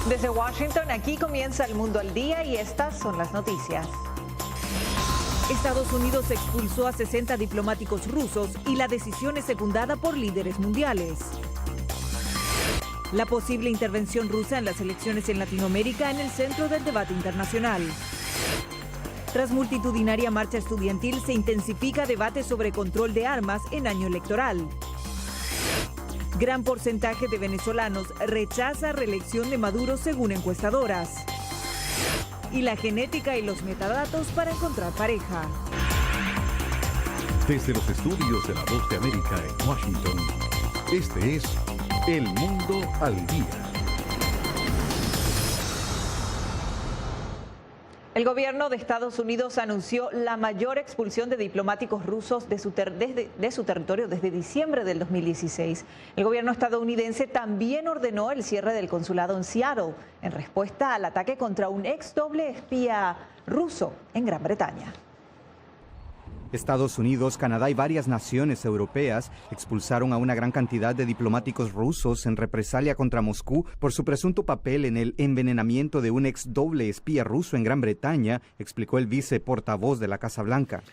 Desde Washington, aquí comienza El Mundo al Día y estas son las noticias. Estados Unidos expulsó a 60 diplomáticos rusos y la decisión es secundada por líderes mundiales. La posible intervención rusa en las elecciones en Latinoamérica en el centro del debate internacional. Tras multitudinaria marcha estudiantil, se intensifica debate sobre control de armas en año electoral. Gran porcentaje de venezolanos rechaza reelección de Maduro según encuestadoras. Y la genética y los metadatos para encontrar pareja. Desde los estudios de La Voz de América en Washington, este es El Mundo al Día. El gobierno de Estados Unidos anunció la mayor expulsión de diplomáticos rusos de su territorio desde diciembre del 2016. El gobierno estadounidense también ordenó el cierre del consulado en Seattle en respuesta al ataque contra un ex doble espía ruso en Gran Bretaña. Estados Unidos, Canadá y varias naciones europeas expulsaron a una gran cantidad de diplomáticos rusos en represalia contra Moscú por su presunto papel en el envenenamiento de un ex doble espía ruso en Gran Bretaña, explicó el viceportavoz de la Casa Blanca.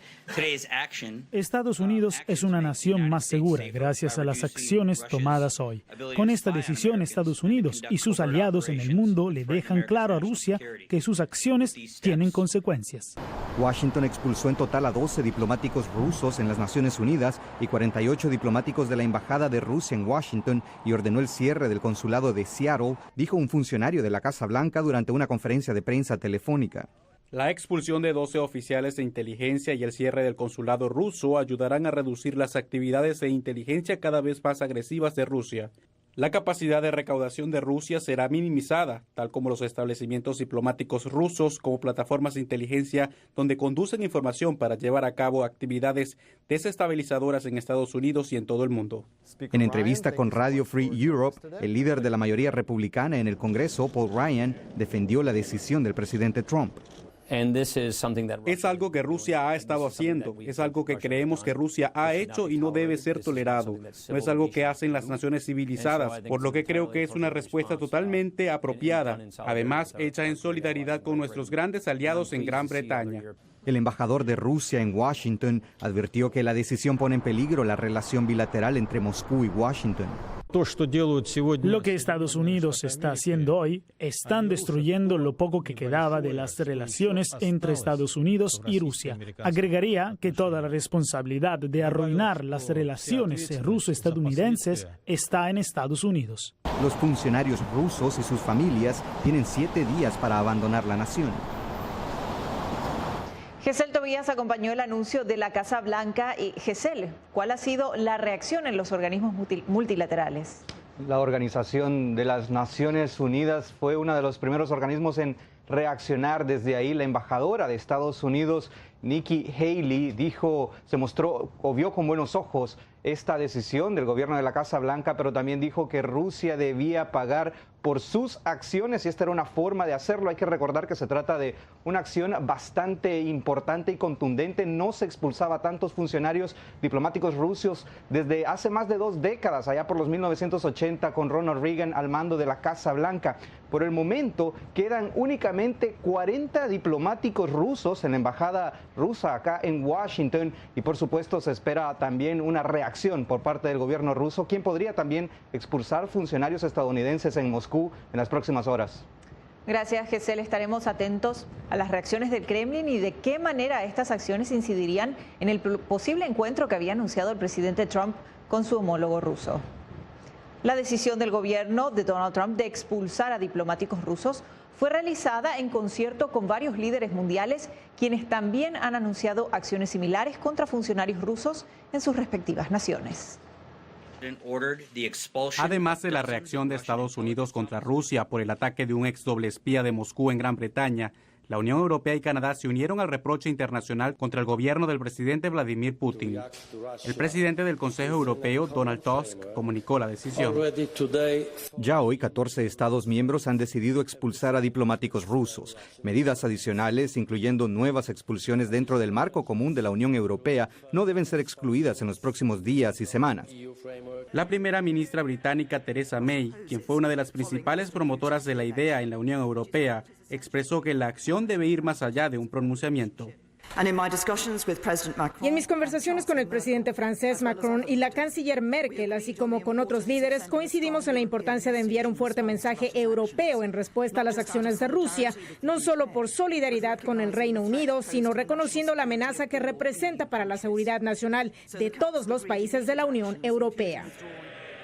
Estados Unidos es una nación más segura gracias a las acciones tomadas hoy. Con esta decisión, Estados Unidos y sus aliados en el mundo le dejan claro a Rusia que sus acciones tienen consecuencias. Washington expulsó en total a 12 diplomáticos rusos en las Naciones Unidas y 48 diplomáticos de la Embajada de Rusia en Washington y ordenó el cierre del consulado de Seattle, dijo un funcionario de la Casa Blanca durante una conferencia de prensa telefónica. La expulsión de 12 oficiales de inteligencia y el cierre del consulado ruso ayudarán a reducir las actividades de inteligencia cada vez más agresivas de Rusia. La capacidad de recaudación de Rusia será minimizada, tal como los establecimientos diplomáticos rusos como plataformas de inteligencia donde conducen información para llevar a cabo actividades desestabilizadoras en Estados Unidos y en todo el mundo. En entrevista con Radio Free Europe, el líder de la mayoría republicana en el Congreso, Paul Ryan, defendió la decisión del presidente Trump. Es algo que Rusia ha estado haciendo, es algo que creemos que Rusia ha hecho y no debe ser tolerado. No es algo que hacen las naciones civilizadas, por lo que creo que es una respuesta totalmente apropiada, además hecha en solidaridad con nuestros grandes aliados en Gran Bretaña. El embajador de Rusia en Washington advirtió que la decisión pone en peligro la relación bilateral entre Moscú y Washington. Lo que Estados Unidos está haciendo hoy, están destruyendo lo poco que quedaba de las relaciones entre Estados Unidos y Rusia. Agregaría que toda la responsabilidad de arruinar las relaciones ruso-estadounidenses está en Estados Unidos. Los funcionarios rusos y sus familias tienen 7 días para abandonar la nación. Gesell Tobías acompañó el anuncio de la Casa Blanca. Y Gesell, ¿cuál ha sido la reacción en los organismos multilaterales? La Organización de las Naciones Unidas fue uno de los primeros organismos en reaccionar. Desde ahí, la embajadora de Estados Unidos, Nikki Haley, se mostró o vio con buenos ojos esta decisión del gobierno de la Casa Blanca, pero también dijo que Rusia debía pagar por sus acciones y esta era una forma de hacerlo. Hay que recordar que se trata de una acción bastante importante y contundente. No se expulsaba a tantos funcionarios diplomáticos rusos desde hace más de 2 décadas, allá por los 1980, con Ronald Reagan al mando de la Casa Blanca. Por el momento quedan únicamente 40 diplomáticos rusos en la embajada rusa acá en Washington y por supuesto se espera también una reacción por parte del gobierno ruso, quien podría también expulsar funcionarios estadounidenses en Moscú en las próximas horas. Gracias, Gesell. Estaremos atentos a las reacciones del Kremlin y de qué manera estas acciones incidirían en el posible encuentro que había anunciado el presidente Trump con su homólogo ruso. La decisión del gobierno de Donald Trump de expulsar a diplomáticos rusos fue realizada en concierto con varios líderes mundiales, quienes también han anunciado acciones similares contra funcionarios rusos en sus respectivas naciones. Además de la reacción de Estados Unidos contra Rusia por el ataque de un ex doble espía de Moscú en Gran Bretaña, La Unión Europea y Canadá se unieron al reproche internacional contra el gobierno del presidente Vladimir Putin. El presidente del Consejo Europeo, Donald Tusk, comunicó la decisión. Ya hoy, 14 Estados miembros han decidido expulsar a diplomáticos rusos. Medidas adicionales, incluyendo nuevas expulsiones dentro del marco común de la Unión Europea, no deben ser excluidas en los próximos días y semanas. La primera ministra británica Theresa May, quien fue una de las principales promotoras de la idea en la Unión Europea, expresó que la acción debe ir más allá de un pronunciamiento. Y en mis conversaciones con el presidente francés Macron y la canciller Merkel, así como con otros líderes, coincidimos en la importancia de enviar un fuerte mensaje europeo en respuesta a las acciones de Rusia, no solo por solidaridad con el Reino Unido, sino reconociendo la amenaza que representa para la seguridad nacional de todos los países de la Unión Europea.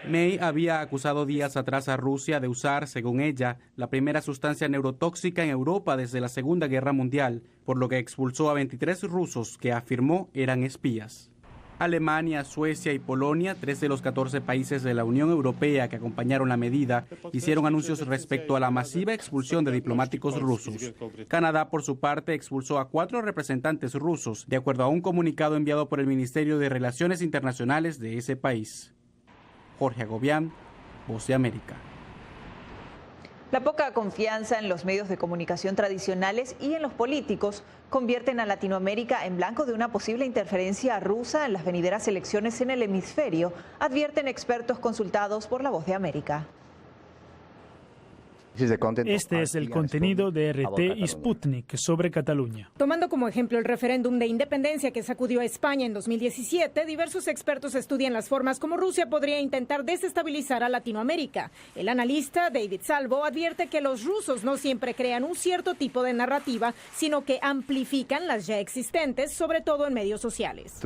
May había acusado días atrás a Rusia de usar, según ella, la primera sustancia neurotóxica en Europa desde la Segunda Guerra Mundial, por lo que expulsó a 23 rusos que afirmó eran espías. Alemania, Suecia y Polonia, 3 de los 14 países de la Unión Europea que acompañaron la medida, hicieron anuncios respecto a la masiva expulsión de diplomáticos rusos. Canadá, por su parte, expulsó a 4 representantes rusos, de acuerdo a un comunicado enviado por el Ministerio de Relaciones Internacionales de ese país. Jorge Agobián, Voz de América. La poca confianza en los medios de comunicación tradicionales y en los políticos convierten a Latinoamérica en blanco de una posible interferencia rusa en las venideras elecciones en el hemisferio, advierten expertos consultados por La Voz de América. Este es el contenido de RT y Sputnik sobre Cataluña. Tomando como ejemplo el referéndum de independencia que sacudió a España en 2017, diversos expertos estudian las formas como Rusia podría intentar desestabilizar a Latinoamérica. El analista David Salvo advierte que los rusos no siempre crean un cierto tipo de narrativa, sino que amplifican las ya existentes, sobre todo en medios sociales.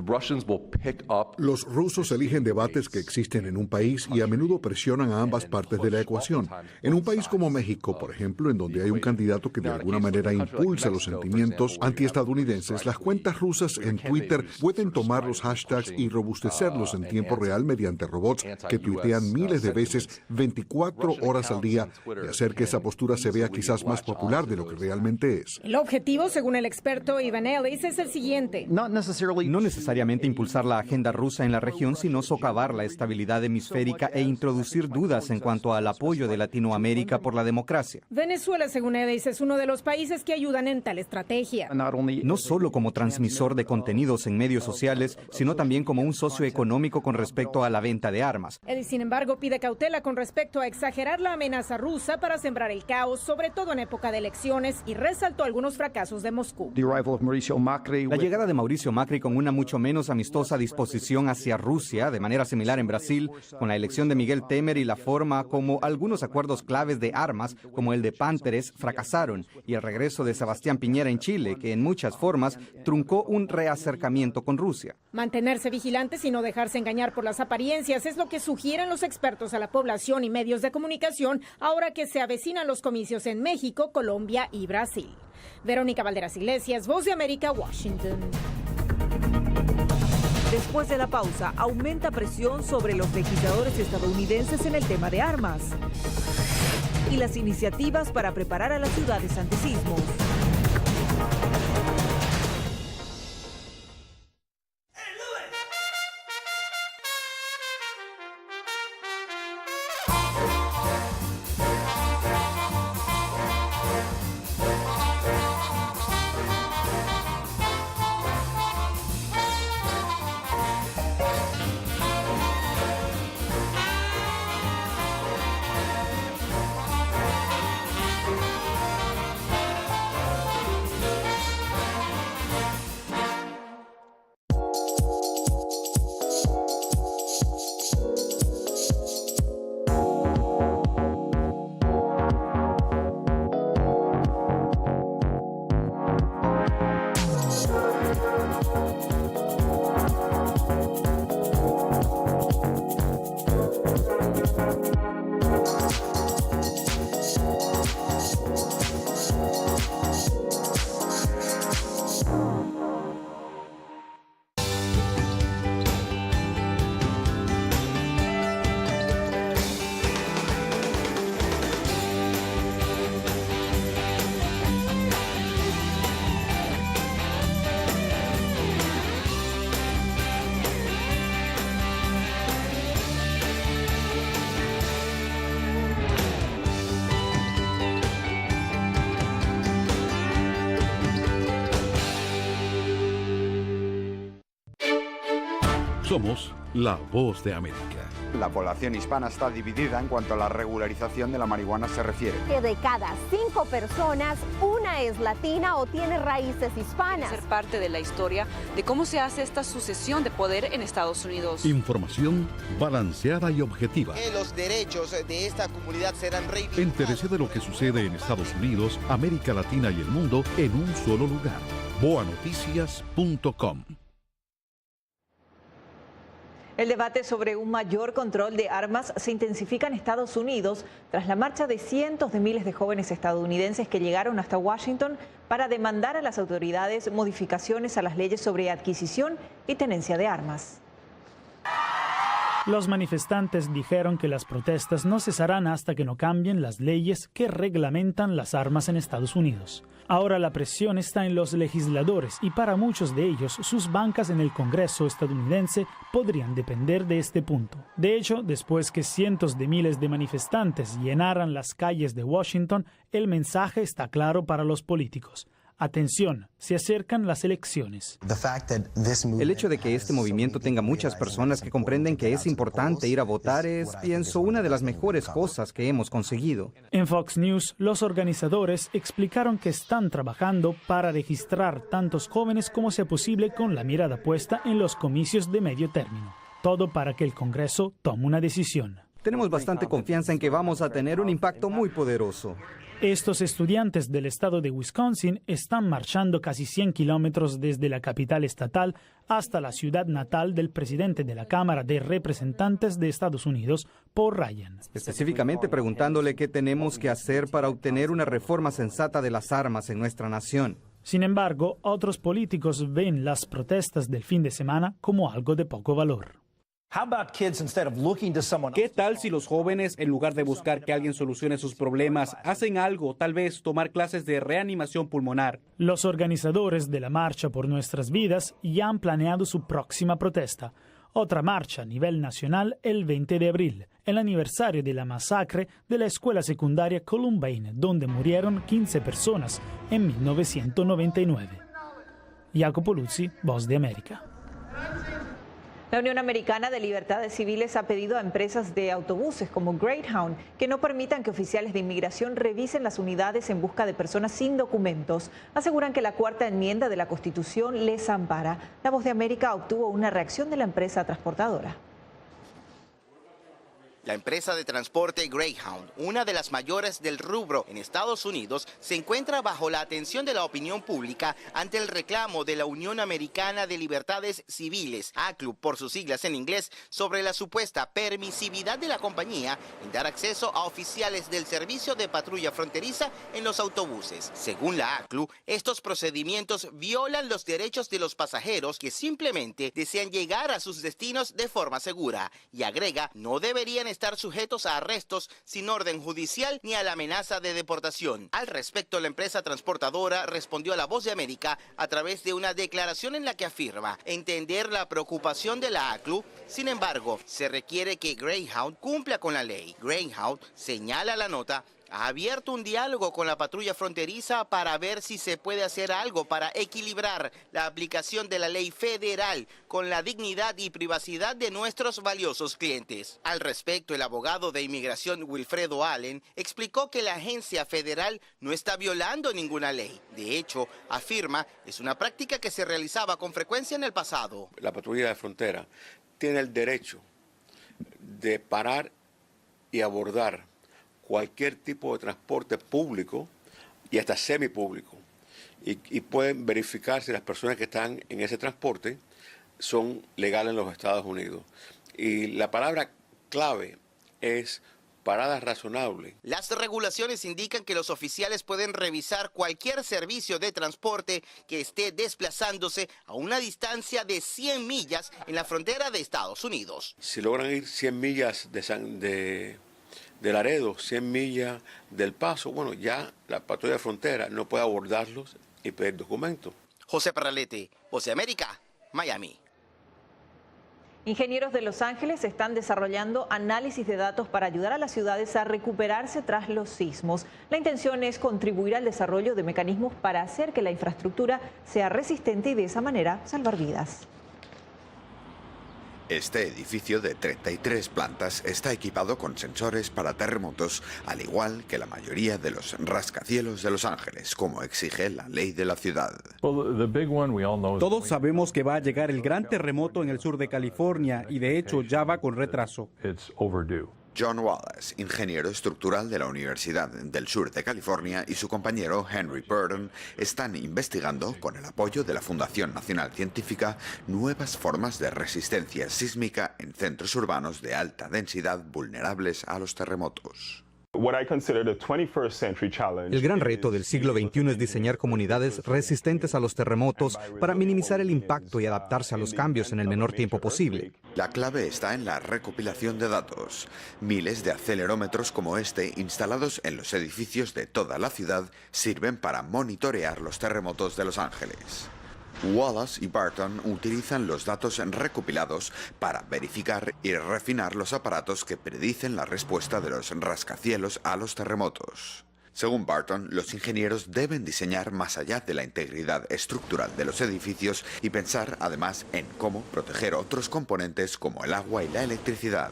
Los rusos eligen debates que existen en un país y a menudo presionan a ambas partes de la ecuación. En un país como México, por ejemplo, en donde hay un candidato que de alguna manera impulsa los sentimientos antiestadounidenses, las cuentas rusas en Twitter pueden tomar los hashtags y robustecerlos en tiempo real mediante robots que tuitean miles de veces 24 horas al día y hacer que esa postura se vea quizás más popular de lo que realmente es. El objetivo, según el experto Ivan Ellis, es el siguiente. No necesariamente impulsar la agenda rusa en la región, sino socavar la estabilidad hemisférica e introducir dudas en cuanto al apoyo de Latinoamérica por la democracia. Venezuela, según Ellis, es uno de los países que ayudan en tal estrategia. No solo como transmisor de contenidos en medios sociales, sino también como un socio económico con respecto a la venta de armas. Ellis, sin embargo, pide cautela con respecto a exagerar la amenaza rusa para sembrar el caos, sobre todo en época de elecciones, y resaltó algunos fracasos de Moscú. La llegada de Mauricio Macri con una mucho menos amistosa disposición hacia Rusia, de manera similar en Brasil, con la elección de Miguel Temer y la forma como algunos acuerdos claves de armas, como el de Pánteres, fracasaron, y el regreso de Sebastián Piñera en Chile, que en muchas formas truncó un reacercamiento con Rusia. Mantenerse vigilantes y no dejarse engañar por las apariencias es lo que sugieren los expertos a la población y medios de comunicación ahora que se avecinan los comicios en México, Colombia y Brasil. Verónica Valderas Iglesias, Voz de América, Washington. Después de la pausa, aumenta presión sobre los legisladores estadounidenses en el tema de armas y las iniciativas para preparar a las ciudades ante sismos. Somos la voz de América. La población hispana está dividida en cuanto a la regularización de la marihuana se refiere. Que de cada 5 personas, una es latina o tiene raíces hispanas. Ser parte de la historia de cómo se hace esta sucesión de poder en Estados Unidos. Información balanceada y objetiva. Que los derechos de esta comunidad serán reivindicados. Entérese de lo que sucede en Estados Unidos, América Latina y el mundo en un solo lugar. boanoticias.com. El debate sobre un mayor control de armas se intensifica en Estados Unidos tras la marcha de cientos de miles de jóvenes estadounidenses que llegaron hasta Washington para demandar a las autoridades modificaciones a las leyes sobre adquisición y tenencia de armas. Los manifestantes dijeron que las protestas no cesarán hasta que no cambien las leyes que reglamentan las armas en Estados Unidos. Ahora la presión está en los legisladores y para muchos de ellos sus bancas en el Congreso estadounidense podrían depender de este punto. De hecho, después que cientos de miles de manifestantes llenaran las calles de Washington, el mensaje está claro para los políticos. Atención, se acercan las elecciones. El hecho de que este movimiento tenga muchas personas que comprenden que es importante ir a votar es, pienso, una de las mejores cosas que hemos conseguido. En Fox News, los organizadores explicaron que están trabajando para registrar tantos jóvenes como sea posible con la mirada puesta en los comicios de medio término. Todo para que el Congreso tome una decisión. Tenemos bastante confianza en que vamos a tener un impacto muy poderoso. Estos estudiantes del estado de Wisconsin están marchando casi 100 kilómetros desde la capital estatal hasta la ciudad natal del presidente de la Cámara de Representantes de Estados Unidos, Paul Ryan. Específicamente preguntándole qué tenemos que hacer para obtener una reforma sensata de las armas en nuestra nación. Sin embargo, otros políticos ven las protestas del fin de semana como algo de poco valor. ¿Qué tal si los jóvenes, en lugar de buscar que alguien solucione sus problemas, hacen algo, tal vez tomar clases de reanimación pulmonar? Los organizadores de la Marcha por Nuestras Vidas ya han planeado su próxima protesta. Otra marcha a nivel nacional el 20 de abril, el aniversario de la masacre de la escuela secundaria Columbine, donde murieron 15 personas en 1999. Jacopo Luzzi, Voz de América. La Unión Americana de Libertades Civiles ha pedido a empresas de autobuses como Greyhound que no permitan que oficiales de inmigración revisen las unidades en busca de personas sin documentos. Aseguran que la cuarta enmienda de la Constitución les ampara. La Voz de América obtuvo una reacción de la empresa transportadora. La empresa de transporte Greyhound, una de las mayores del rubro en Estados Unidos, se encuentra bajo la atención de la opinión pública ante el reclamo de la Unión Americana de Libertades Civiles, ACLU por sus siglas en inglés, sobre la supuesta permisividad de la compañía en dar acceso a oficiales del servicio de patrulla fronteriza en los autobuses. Según la ACLU, estos procedimientos violan los derechos de los pasajeros que simplemente desean llegar a sus destinos de forma segura, y agrega, no deberían estar sujetos a arrestos sin orden judicial ni a la amenaza de deportación. Al respecto, la empresa transportadora respondió a La Voz de América a través de una declaración en la que afirma entender la preocupación de la ACLU. Sin embargo, se requiere que Greyhound cumpla con la ley. Greyhound, señala la nota, ha abierto un diálogo con la patrulla fronteriza para ver si se puede hacer algo para equilibrar la aplicación de la ley federal con la dignidad y privacidad de nuestros valiosos clientes. Al respecto, el abogado de inmigración Wilfredo Allen explicó que la agencia federal no está violando ninguna ley. De hecho, afirma, es una práctica que se realizaba con frecuencia en el pasado. La patrulla de frontera tiene el derecho de parar y abordar cualquier tipo de transporte público y hasta semipúblico. Y pueden verificar si las personas que están en ese transporte son legales en los Estados Unidos. Y la palabra clave es parada razonable. Las regulaciones indican que los oficiales pueden revisar cualquier servicio de transporte que esté desplazándose a una distancia de 100 millas en la frontera de Estados Unidos. Si logran ir 100 millas de Laredo, 100 millas del Paso, bueno, ya la patrulla de frontera no puede abordarlos y pedir documentos. José Parralete, Voz de América, Miami. Ingenieros de Los Ángeles están desarrollando análisis de datos para ayudar a las ciudades a recuperarse tras los sismos. La intención es contribuir al desarrollo de mecanismos para hacer que la infraestructura sea resistente y de esa manera salvar vidas. Este edificio de 33 plantas está equipado con sensores para terremotos, al igual que la mayoría de los rascacielos de Los Ángeles, como exige la ley de la ciudad. Todos sabemos que va a llegar el gran terremoto en el sur de California y de hecho ya va con retraso. John Wallace, ingeniero estructural de la Universidad del Sur de California, y su compañero Henry Burton están investigando, con el apoyo de la Fundación Nacional Científica, nuevas formas de resistencia sísmica en centros urbanos de alta densidad vulnerables a los terremotos. El gran reto del siglo XXI es diseñar comunidades resistentes a los terremotos para minimizar el impacto y adaptarse a los cambios en el menor tiempo posible. La clave está en la recopilación de datos. Miles de acelerómetros como este, instalados en los edificios de toda la ciudad, sirven para monitorear los terremotos de Los Ángeles. Wallace y Barton utilizan los datos recopilados para verificar y refinar los aparatos que predicen la respuesta de los rascacielos a los terremotos. Según Barton, los ingenieros deben diseñar más allá de la integridad estructural de los edificios y pensar además en cómo proteger otros componentes como el agua y la electricidad.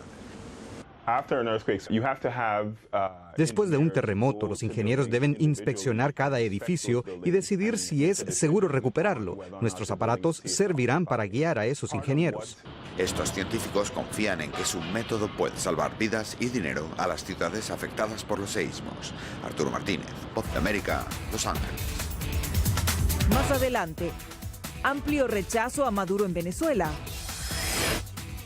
Después de un terremoto, los ingenieros deben inspeccionar cada edificio y decidir si es seguro recuperarlo. Nuestros aparatos servirán para guiar a esos ingenieros. Estos científicos confían en que su método puede salvar vidas y dinero a las ciudades afectadas por los seísmos. Arturo Martínez, Voz de América, Los Ángeles. Más adelante, amplio rechazo a Maduro en Venezuela.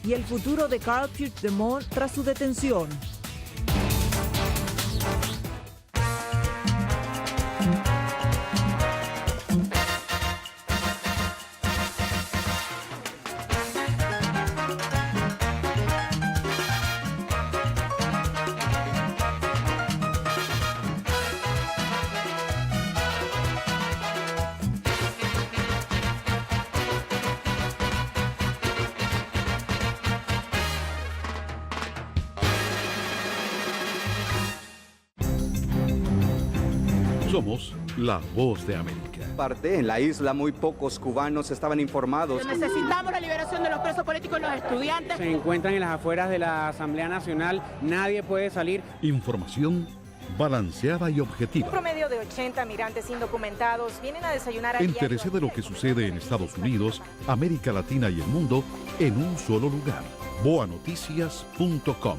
Y el futuro de Carl Puigdemont tras su detención. Somos la Voz de América. En la isla muy pocos cubanos estaban informados. Necesitamos la liberación de los presos políticos y los estudiantes. Se encuentran en las afueras de la Asamblea Nacional, nadie puede salir. Información balanceada y objetiva. Un promedio de 80 migrantes indocumentados vienen a desayunar. Entérese de lo que sucede en Estados Unidos, América Latina y el mundo en un solo lugar. boanoticias.com.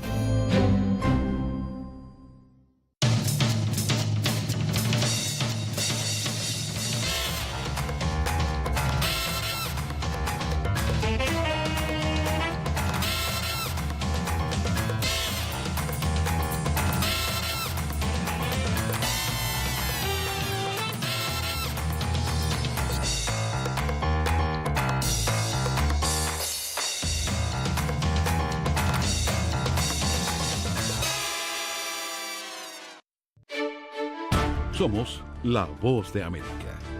Somos la Voz de América.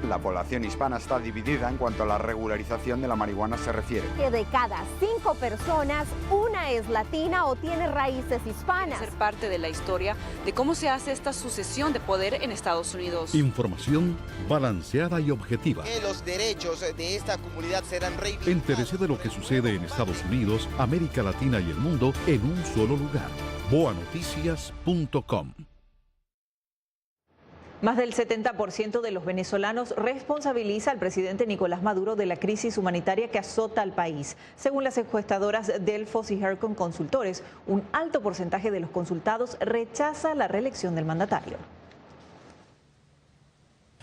La población hispana está dividida en cuanto a la regularización de la marihuana se refiere. Que de cada 5 personas, una es latina o tiene raíces hispanas. Ser parte de la historia de cómo se hace esta sucesión de poder en Estados Unidos. Información balanceada y objetiva. Que los derechos de esta comunidad serán reivindicados. Entérese de lo que sucede en Estados Unidos, América Latina y el mundo en un solo lugar. boanoticias.com. Más del 70% de los venezolanos responsabiliza al presidente Nicolás Maduro de la crisis humanitaria que azota al país. Según las encuestadoras Delfos y Hercon Consultores, un alto porcentaje de los consultados rechaza la reelección del mandatario.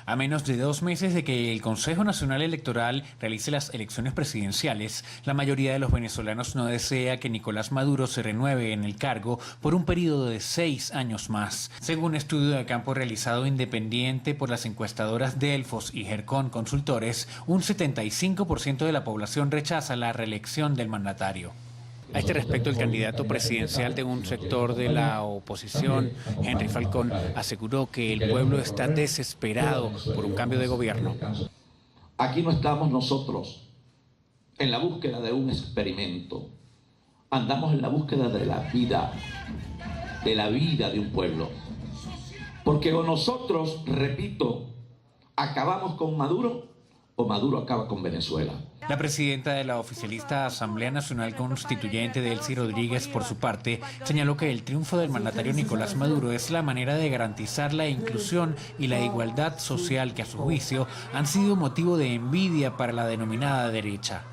A menos de 2 meses de que el Consejo Nacional Electoral realice las elecciones presidenciales, la mayoría de los venezolanos no desea que Nicolás Maduro se renueve en el cargo por un periodo de 6 años más. Según un estudio de campo realizado independiente por las encuestadoras Delfos y Hercon Consultores, un 75% de la población rechaza la reelección del mandatario. A este respecto, el candidato presidencial de un sector de la oposición, Henry Falcón, aseguró que el pueblo está desesperado por un cambio de gobierno. Aquí no estamos nosotros en la búsqueda de un experimento. Andamos en la búsqueda de la vida de un pueblo. Porque o nosotros, repito, acabamos con Maduro o Maduro acaba con Venezuela. La presidenta de la oficialista Asamblea Nacional Constituyente, Delcy Rodríguez, por su parte, señaló que el triunfo del mandatario Nicolás Maduro es la manera de garantizar la inclusión y la igualdad social que, a su juicio, han sido motivo de envidia para la denominada derecha.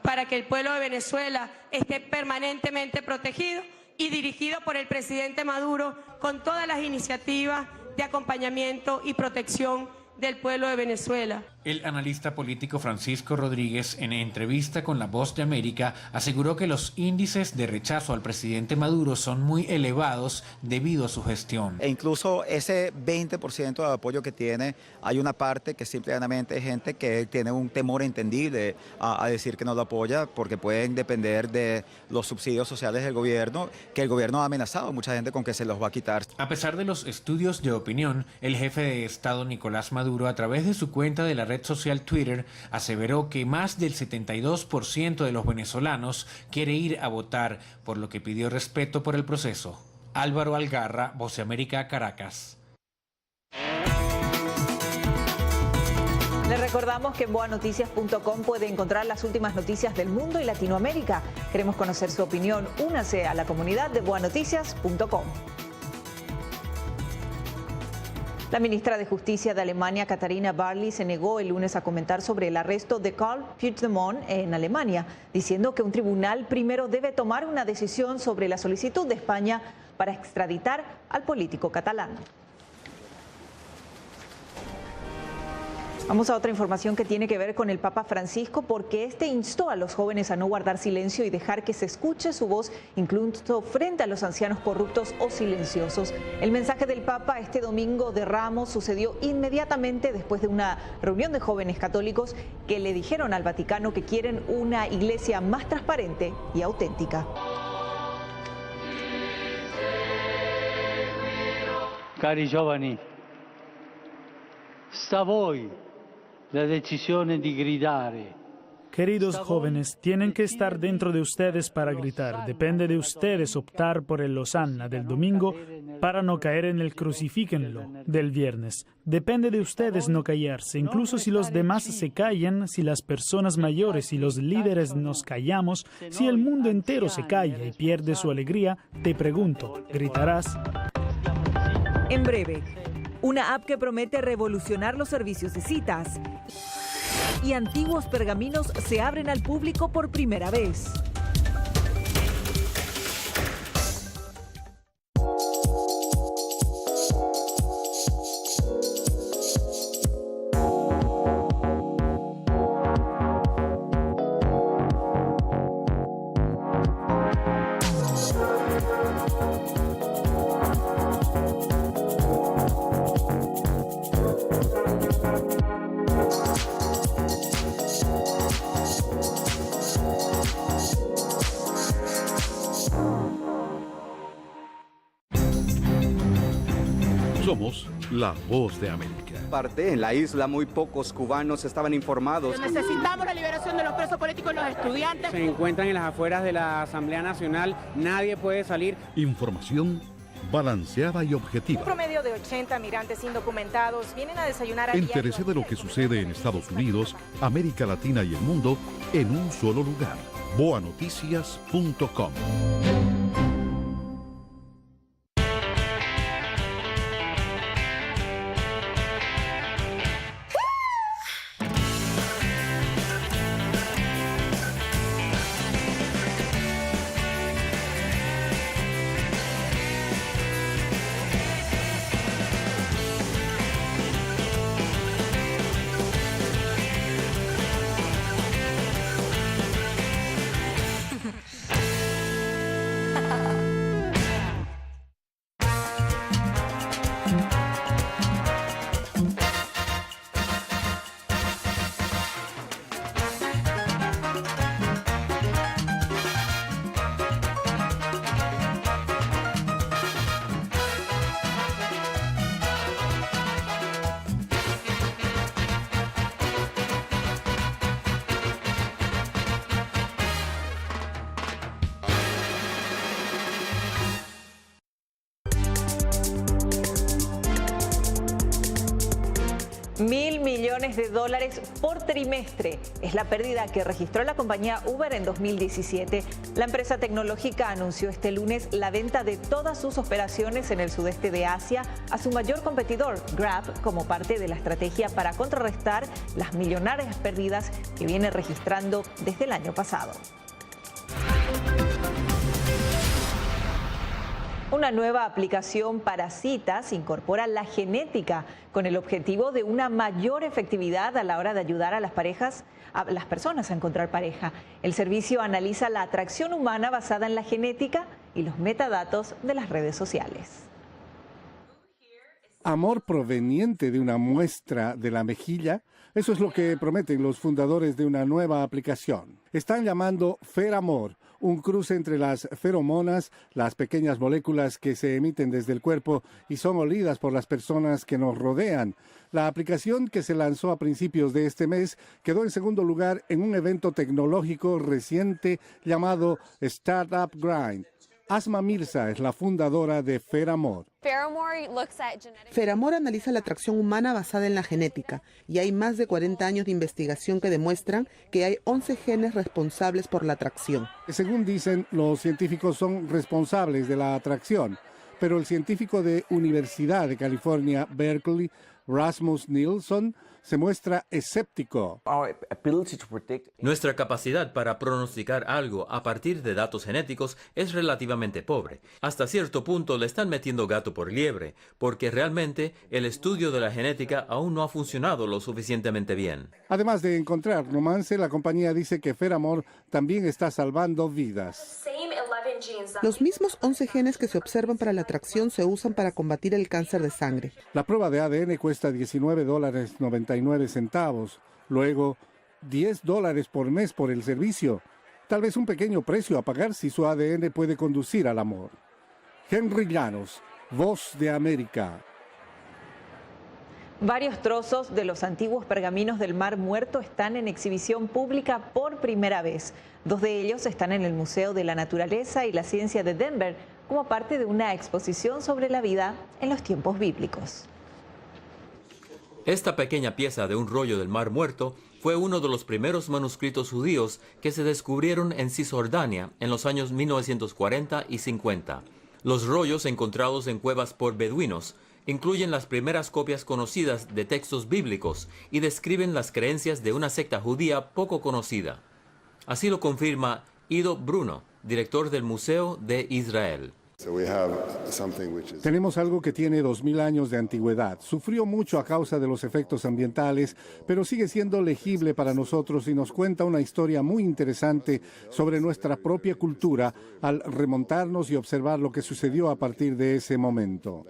Para que el pueblo de Venezuela esté permanentemente protegido y dirigido por el presidente Maduro con todas las iniciativas de acompañamiento y protección del pueblo de Venezuela. El analista político Francisco Rodríguez, en entrevista con La Voz de América, aseguró que los índices de rechazo al presidente Maduro son muy elevados debido a su gestión. E incluso ese 20% de apoyo que tiene, hay una parte que simplemente es gente que tiene un temor entendible a decir que no lo apoya, porque pueden depender de los subsidios sociales del gobierno, que el gobierno ha amenazado a mucha gente con que se los va a quitar. A pesar de los estudios de opinión, el jefe de Estado Nicolás Maduro, a través de su cuenta de la red social Twitter, aseveró que más del 72% de los venezolanos quiere ir a votar, por lo que pidió respeto por el proceso. Álvaro Algarra, Voz de América, Caracas. Les recordamos que en boanoticias.com puede encontrar las últimas noticias del mundo y Latinoamérica. Queremos conocer su opinión. Únase a la comunidad de boanoticias.com. La ministra de Justicia de Alemania, Katharina Barley, se negó el lunes a comentar sobre el arresto de Karl Puigdemont en Alemania, diciendo que un tribunal primero debe tomar una decisión sobre la solicitud de España para extraditar al político catalán. Vamos a otra información que tiene que ver con el Papa Francisco, porque este instó a los jóvenes a no guardar silencio y dejar que se escuche su voz, incluso frente a los ancianos corruptos o silenciosos. El mensaje del Papa este domingo de Ramos sucedió inmediatamente después de una reunión de jóvenes católicos que le dijeron al Vaticano que quieren una iglesia más transparente y auténtica. Cari giovani, sta a voi la decisione di gridare. Queridos jóvenes, tienen que estar dentro de ustedes para gritar. Depende de ustedes optar por el Hosanna del domingo para no caer en el crucifíquenlo del viernes. Depende de ustedes no callarse. Incluso si los demás se callan, si las personas mayores y los líderes nos callamos, si el mundo entero se calla y pierde su alegría, te pregunto, ¿gritarás? En breve, una app que promete revolucionar los servicios de citas y antiguos pergaminos se abren al público por primera vez. Somos la Voz de América. En la isla muy pocos cubanos estaban informados. Necesitamos la liberación de los presos políticos y los estudiantes. Se encuentran en las afueras de la Asamblea Nacional, nadie puede salir. Información balanceada y objetiva. Un promedio de 80 migrantes indocumentados vienen a desayunar a Entérese de lo que sucede en Estados Unidos, América Latina y el mundo en un solo lugar. boanoticias.com. millones de dólares por trimestre. Es la pérdida que registró la compañía Uber en 2017. La empresa tecnológica anunció este lunes la venta de todas sus operaciones en el sudeste de Asia a su mayor competidor, Grab, como parte de la estrategia para contrarrestar las millonarias pérdidas que viene registrando desde el año pasado. Una nueva aplicación para citas incorpora la genética con el objetivo de una mayor efectividad a la hora de ayudar a las personas a encontrar pareja. El servicio analiza la atracción humana basada en la genética y los metadatos de las redes sociales. Amor proveniente de una muestra de la mejilla, eso es lo que prometen los fundadores de una nueva aplicación. Están llamando Feramor, un cruce entre las feromonas, las pequeñas moléculas que se emiten desde el cuerpo y son olidas por las personas que nos rodean. La aplicación, que se lanzó a principios de este mes, quedó en segundo lugar en un evento tecnológico reciente llamado Startup Grind. Asma Mirza es la fundadora de Feramor. Feramor analiza la atracción humana basada en la genética y hay más de 40 años de investigación que demuestran que hay 11 genes responsables por la atracción. Según dicen, los científicos son responsables de la atracción, pero el científico de Universidad de California, Berkeley, Rasmus Nilsson, se muestra escéptico. Nuestra capacidad para pronosticar algo a partir de datos genéticos es relativamente pobre. Hasta cierto punto le están metiendo gato por liebre, porque realmente el estudio de la genética aún no ha funcionado lo suficientemente bien. Además de encontrar romance, la compañía dice que Feramor también está salvando vidas. Los mismos 11 genes que se observan para la atracción se usan para combatir el cáncer de sangre. La prueba de ADN cuesta $19.99. Luego, $10 por mes por el servicio. Tal vez un pequeño precio a pagar si su ADN puede conducir al amor. Henry Llanos, Voz de América. Varios trozos de los antiguos pergaminos del Mar Muerto están en exhibición pública por primera vez. 2 de ellos están en el Museo de la Naturaleza y la Ciencia de Denver como parte de una exposición sobre la vida en los tiempos bíblicos. Esta pequeña pieza de un rollo del Mar Muerto fue uno de los primeros manuscritos judíos que se descubrieron en Cisjordania en los años 1940 y 50. Los rollos encontrados en cuevas por beduinos incluyen las primeras copias conocidas de textos bíblicos y describen las creencias de una secta judía poco conocida. Así lo confirma Ido Bruno, director del Museo de Israel. Tenemos algo que tiene 2000 años de antigüedad. Sufrió mucho a causa de los efectos ambientales, pero sigue siendo legible para nosotros y nos cuenta una historia muy interesante sobre nuestra propia cultura al remontarnos y observar lo que sucedió a partir de ese momento.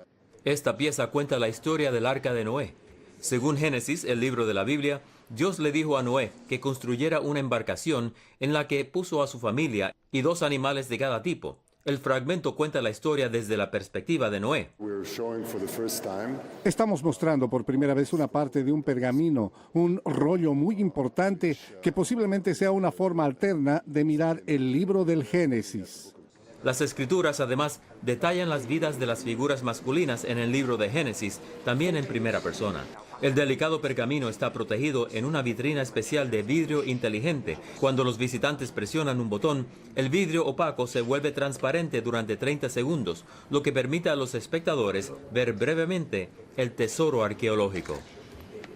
Esta pieza cuenta la historia del Arca de Noé. Según Génesis, el libro de la Biblia, Dios le dijo a Noé que construyera una embarcación en la que puso a su familia y 2 animales de cada tipo. El fragmento cuenta la historia desde la perspectiva de Noé. Estamos mostrando por primera vez una parte de un pergamino, un rollo muy importante que posiblemente sea una forma alterna de mirar el libro del Génesis. Las escrituras además detallan las vidas de las figuras masculinas en el libro de Génesis, también en primera persona. El delicado pergamino está protegido en una vitrina especial de vidrio inteligente. Cuando los visitantes presionan un botón, el vidrio opaco se vuelve transparente durante 30 segundos, lo que permite a los espectadores ver brevemente el tesoro arqueológico.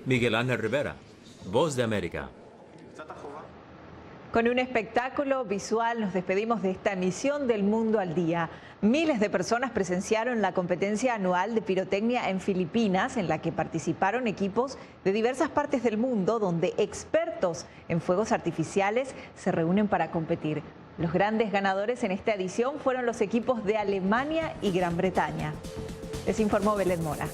Miguel Ángel Rivera, Voz de América. Con un espectáculo visual nos despedimos de esta emisión del Mundo al Día. Miles de personas presenciaron la competencia anual de pirotecnia en Filipinas, en la que participaron equipos de diversas partes del mundo, donde expertos en fuegos artificiales se reúnen para competir. Los grandes ganadores en esta edición fueron los equipos de Alemania y Gran Bretaña. Les informó Belén Mora.